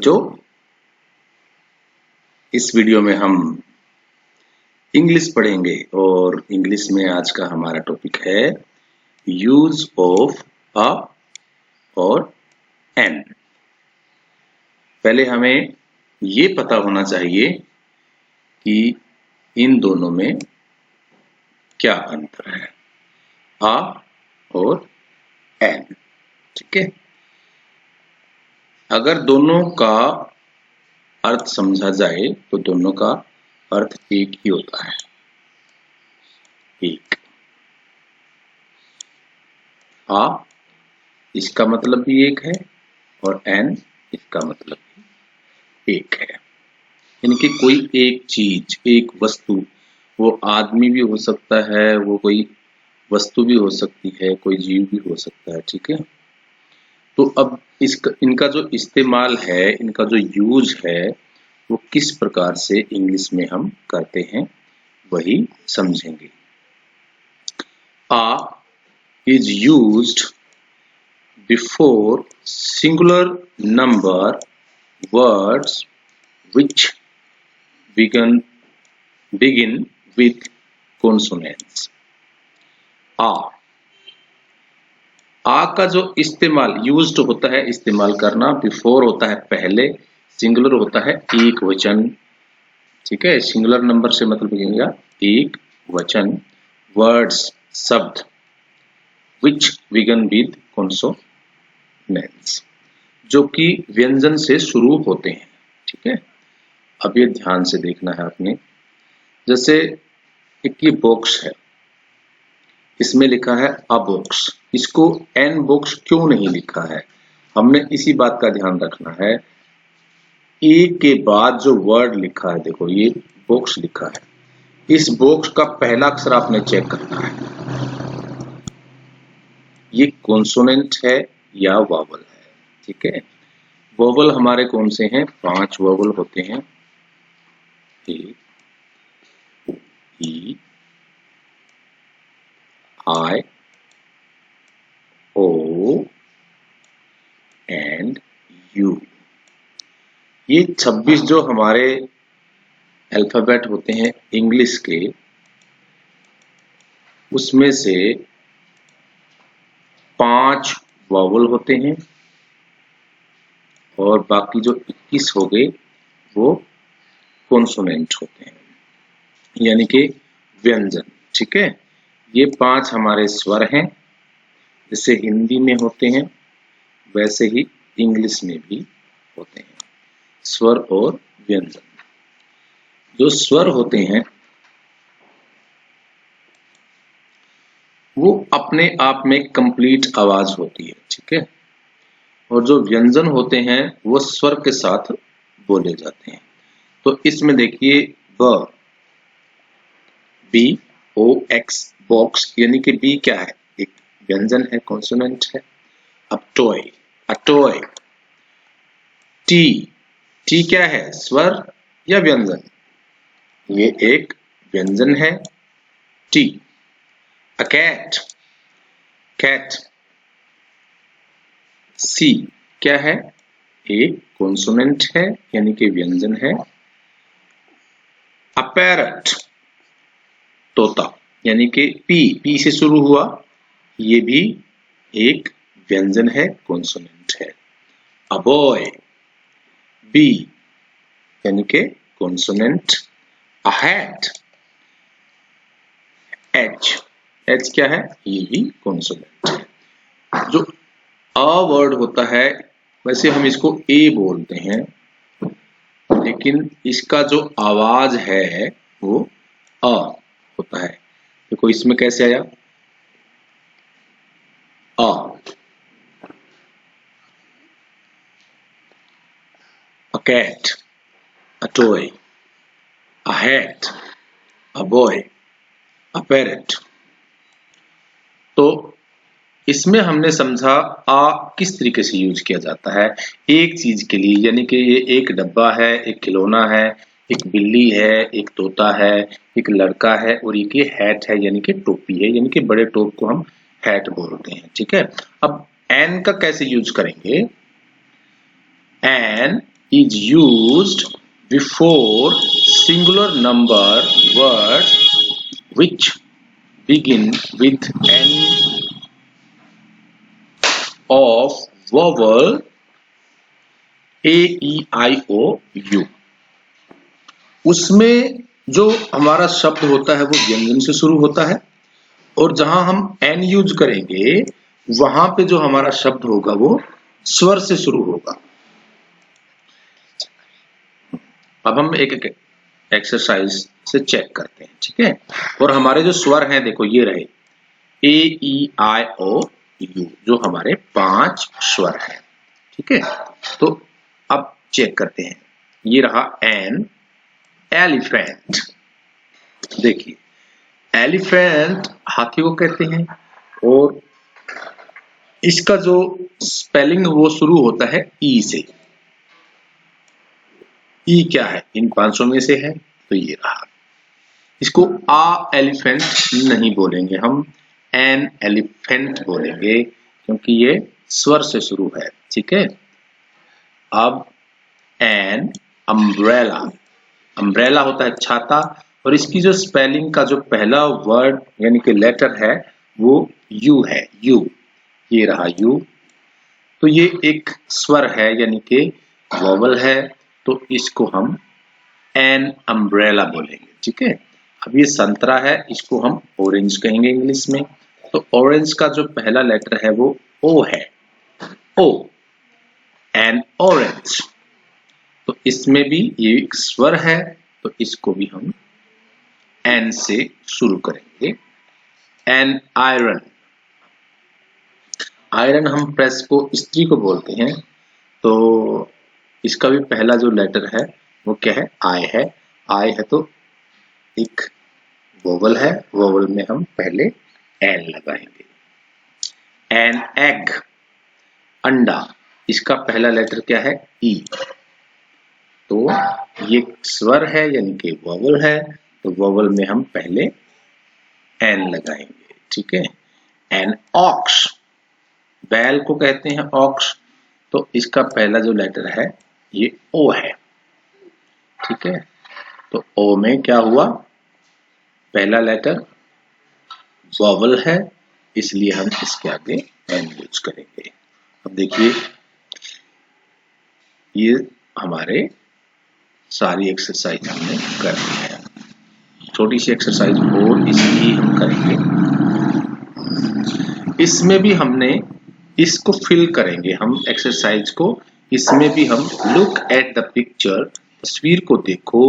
बच्चों, इस वीडियो में हम इंग्लिश पढ़ेंगे और इंग्लिश में आज का हमारा टॉपिक है यूज ऑफ अ और एन। पहले हमें ये पता होना चाहिए कि इन दोनों में क्या अंतर है, अ और एन। ठीक है, अगर दोनों का अर्थ समझा जाए तो दोनों का अर्थ एक ही होता है, एक। आ इसका मतलब भी एक है और एन इसका मतलब भी एक है। यानी कि कोई एक चीज, एक वस्तु, वो आदमी भी हो सकता है, वो कोई वस्तु भी हो सकती है, कोई जीव भी हो सकता है। ठीक है, तो अब इनका जो इस्तेमाल है, इनका जो यूज है, वो किस प्रकार से इंग्लिश में हम करते हैं वही समझेंगे। आ is used before singular number words which begin with consonants। आ का जो इस्तेमाल यूज्ड होता है, इस्तेमाल करना, बिफोर होता है पहले, सिंगुलर होता है एक वचन। ठीक है, सिंगुलर नंबर से मतलब क्या, एक वचन, वर्ड्स शब्द, which begin with consonants जो कि व्यंजन से शुरू होते हैं। ठीक है, अब ये ध्यान से देखना है आपने। जैसे एक ये बॉक्स है, इसमें लिखा है अ बॉक्स, इसको एन बॉक्स क्यों नहीं लिखा है, हमने इसी बात का ध्यान रखना है। ए के बाद जो वर्ड लिखा है, देखो ये बॉक्स लिखा है, इस बॉक्स का पहला अक्षर आपने चेक करना है, ये कॉन्सोनेंट है या वॉवल है। ठीक है, वॉवल हमारे कौन से हैं, 5 वॉवल होते हैं, ए, ई, आई, ओ एंड यू। ये 26 जो हमारे अल्फाबेट होते हैं इंग्लिश के, उसमें से 5 वॉवल होते हैं और बाकी जो 21 हो गए वो कॉन्सोनेंट होते हैं, यानी कि व्यंजन। ठीक है, ये 5 हमारे स्वर हैं, जैसे हिंदी में होते हैं वैसे ही इंग्लिश में भी होते हैं, स्वर और व्यंजन। जो स्वर होते हैं वो अपने आप में कंप्लीट आवाज होती है। ठीक है, और जो व्यंजन होते हैं वो स्वर के साथ बोले जाते हैं। तो इसमें देखिए ब, बी ओ एक्स, बॉक्स, यानी कि बी क्या है, एक व्यंजन है, कॉन्सोनेंट है। अब toy, a toy. T, T क्या है, स्वर या व्यंजन, ये एक व्यंजन है, T. A cat, cat. C क्या है, एक कॉन्सोनेंट है यानी कि व्यंजन है। अ पैरट, तोता, यानी कि पी, पी से शुरू हुआ, ये भी एक व्यंजन है, कॉन्सोनेंट है। अ बॉय, बी यानी कि कॉन्सोनेंट। अ हैट, एच, एच क्या है, ये भी कॉन्सोनेंट है। जो अ वर्ड होता है, वैसे हम इसको ए बोलते हैं, लेकिन इसका जो आवाज है वो अ होता है। देखो इसमें कैसे आया, a. A cat, a toy, a hat, a boy, a parrot. तो इसमें हमने समझा आ किस तरीके से यूज किया जाता है एक चीज के लिए, यानी कि ये एक डब्बा है, एक खिलौना है, एक बिल्ली है, एक तोता है, एक लड़का है, और एक ये हैट है यानी कि टोपी है, यानी कि बड़े टोप को हम हैट बोलते हैं। ठीक है, अब एन का कैसे यूज करेंगे, N is used before singular number words which begin with any of vowel A, E, I, O, U। उसमें जो हमारा शब्द होता है वो व्यंजन से शुरू होता है, और जहां हम एन यूज करेंगे वहां पे जो हमारा शब्द होगा वो स्वर से शुरू होगा। अब हम एक एक एक्सरसाइज से चेक करते हैं, ठीक है। और हमारे जो स्वर हैं देखो ये रहे ए, ई, आई, ओ, यू, जो हमारे 5 स्वर हैं, ठीक है। तो अब चेक करते हैं। ये रहा एन, एलिफेंट। देखिए एलिफेंट हाथी को कहते हैं, और इसका जो स्पेलिंग वो शुरू होता है ई से। ई क्या है, इन 500 में से है, तो ये रहा। इसको आ एलिफेंट नहीं बोलेंगे, हम एन एलिफेंट बोलेंगे, क्योंकि ये स्वर से शुरू है, ठीक है। अब एन अम्ब्रेला, अम्ब्रेला होता है छाता, और इसकी जो स्पेलिंग का जो पहला वर्ड यानी कि लेटर है वो यू है, यू, ये रहा यू। तो ये एक स्वर है यानी कि वोवल है, तो इसको हम एन अम्ब्रेला बोलेंगे, ठीक है। अब ये संतरा है, इसको हम ऑरेंज कहेंगे इंग्लिश में। तो ऑरेंज का जो पहला लेटर है वो ओ है, ओ, एन ऑरेंज। तो इसमें भी ये एक स्वर है, तो इसको भी हम एन से शुरू करेंगे। एन आयरन, आयरन हम प्रेस को स्त्री को बोलते हैं, तो इसका भी पहला जो लेटर है वो क्या है, आई है। आई है तो एक वोवल है, वोवल में हम पहले एन लगाएंगे। एन एग, अंडा, इसका पहला लेटर क्या है, ई। तो ये स्वर है यानी कि वोवल है, तो वोवल में हम पहले एन लगाएंगे, ठीक है। एन ऑक्स, बैल को कहते हैं ऑक्स, तो इसका पहला जो लेटर है ये ओ है, ठीक है। तो ओ में क्या हुआ, पहला लेटर वोवल है, इसलिए हम इसके आगे एन यूज करेंगे। अब देखिए ये हमारे सारी एक्सरसाइज हमने कर ली है। छोटी सी एक्सरसाइज और इसकी हम करेंगे। इसमें भी हमने इसको फिल करेंगे हम एक्सरसाइज को। इसमें भी हम लुक एट द पिक्चर, तस्वीर को देखो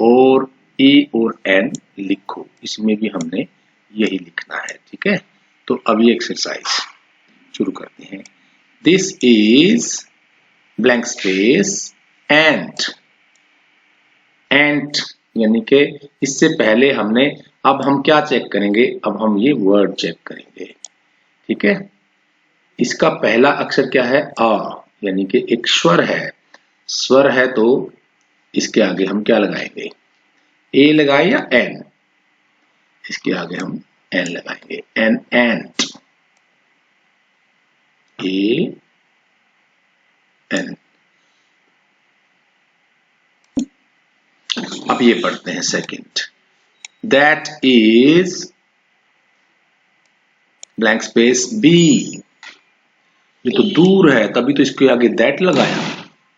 और ए और एन लिखो। इसमें भी हमने यही लिखना है, ठीक है। तो अब ये एक्सरसाइज शुरू करते हैं। दिस इज ब्लैंक स्पेस एंट, एंट यानी कि इससे पहले हमने, अब हम क्या चेक करेंगे, अब हम ये वर्ड चेक करेंगे, ठीक है। इसका पहला अक्षर क्या है, आ, यानी कि एक स्वर है। स्वर है तो इसके आगे हम क्या लगाएंगे, ए लगाए या एन, इसके आगे हम एन लगाएंगे। An ant, A N. अब ये पढ़ते हैं second. That is blank space B, ये तो दूर है तभी तो इसके आगे दैट लगाया।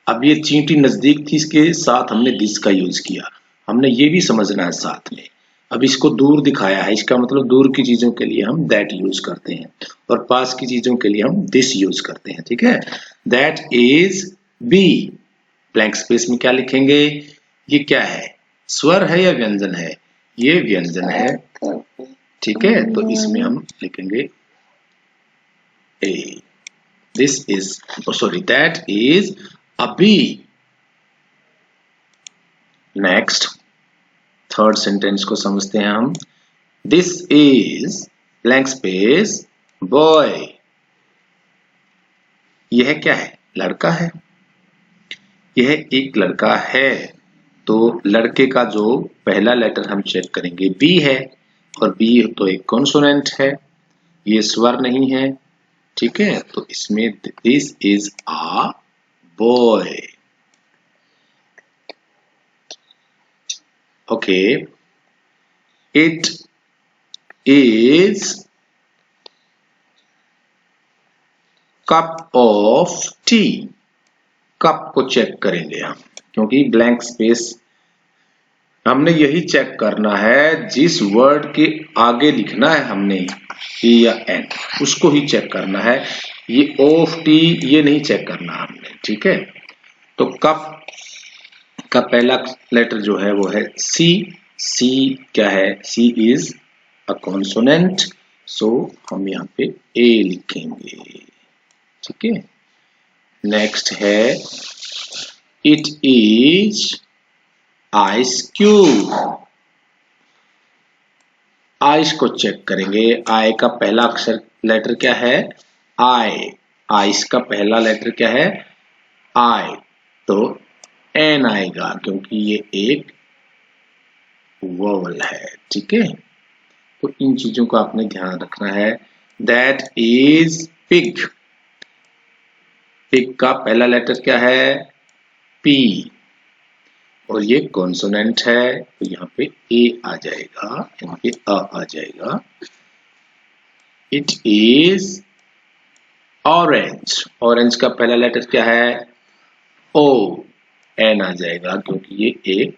अब ये चींटी नजदीक थी, इसके साथ हमने दिस का यूज किया। हमने ये भी समझना है साथ में। अब इसको दूर दिखाया है, इसका मतलब दूर की चीजों के लिए हम दैट यूज करते हैं, और पास की चीजों के लिए हम दिस यूज करते हैं, ठीक है। That is B, blank space में क्या लिखेंगे, ये क्या है, स्वर है या व्यंजन है, ये व्यंजन है, ठीक है। तो इसमें हम लिखेंगे ए। This is, oh sorry, that is a bee. Next, third sentence को समझते हैं हम। This is blank space boy. यह क्या है, लड़का है। यह एक लड़का है, तो लड़के का जो पहला लेटर हम चेक करेंगे बी है, और बी तो एक कॉन्सोनेंट है, ये स्वर नहीं है, ठीक है। तो इसमें this is a boy. Okay, it is cup of T. Cup को चेक करेंगे हम, क्योंकि ब्लैंक स्पेस हमने यही चेक करना है, जिस वर्ड के आगे लिखना है हमने ए या एन, उसको ही चेक करना है। ये ऑफ टी ये नहीं चेक करना हमने, ठीक है। तो कप का पहला लेटर जो है वो है सी। सी क्या है? सी इज अ कॉन्सोनेंट, सो हम यहाँ पे ए लिखेंगे, ठीक है। नेक्स्ट है it is ice cube. Ice को चेक करेंगे। आई का पहला अक्षर लेटर क्या है? आई। आइस का पहला लेटर क्या है? आई, तो एन आएगा, क्योंकि ये एक वोवल है, ठीक है। तो इन चीजों को आपने ध्यान रखना है। That is pig. पिग का पहला लेटर क्या है? पी, और ये कॉन्सोनेंट है, तो यहाँ पे ए आ जाएगा, यहाँ पे आ जाएगा। It is orange. ऑरेंज का पहला लेटर क्या है? ओ, एन आ जाएगा, क्योंकि ये एक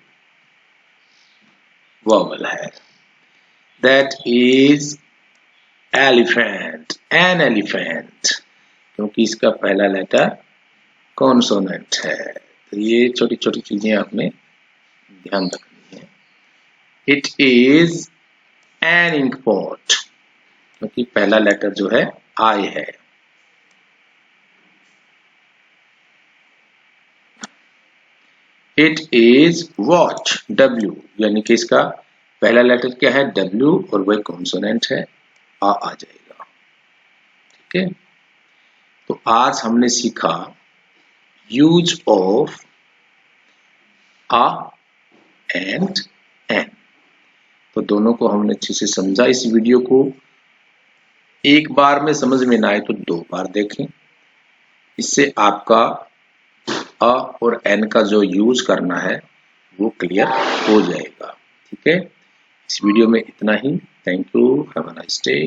वोवल है। That is elephant. An elephant, क्योंकि इसका पहला लेटर कॉन्सोनेंट है। तो ये छोटी छोटी चीजें आपने ध्यान रखनी है। It is an ink pot, क्योंकि पहला लेटर जो है आई है। It is watch. डब्ल्यू, यानी कि इसका पहला लेटर क्या है? डब्ल्यू, और वह कॉन्सोनेंट है, आ जाएगा, ठीक है। तो आज हमने सीखा use of a and an. तो दोनों को हमने अच्छे से समझा। इस वीडियो को एक बार में समझ में ना आए तो 2 बार देखें, इससे आपका अ और एन का जो यूज करना है वो क्लियर हो जाएगा, ठीक है। इस वीडियो में इतना ही। Thank you, have a nice day.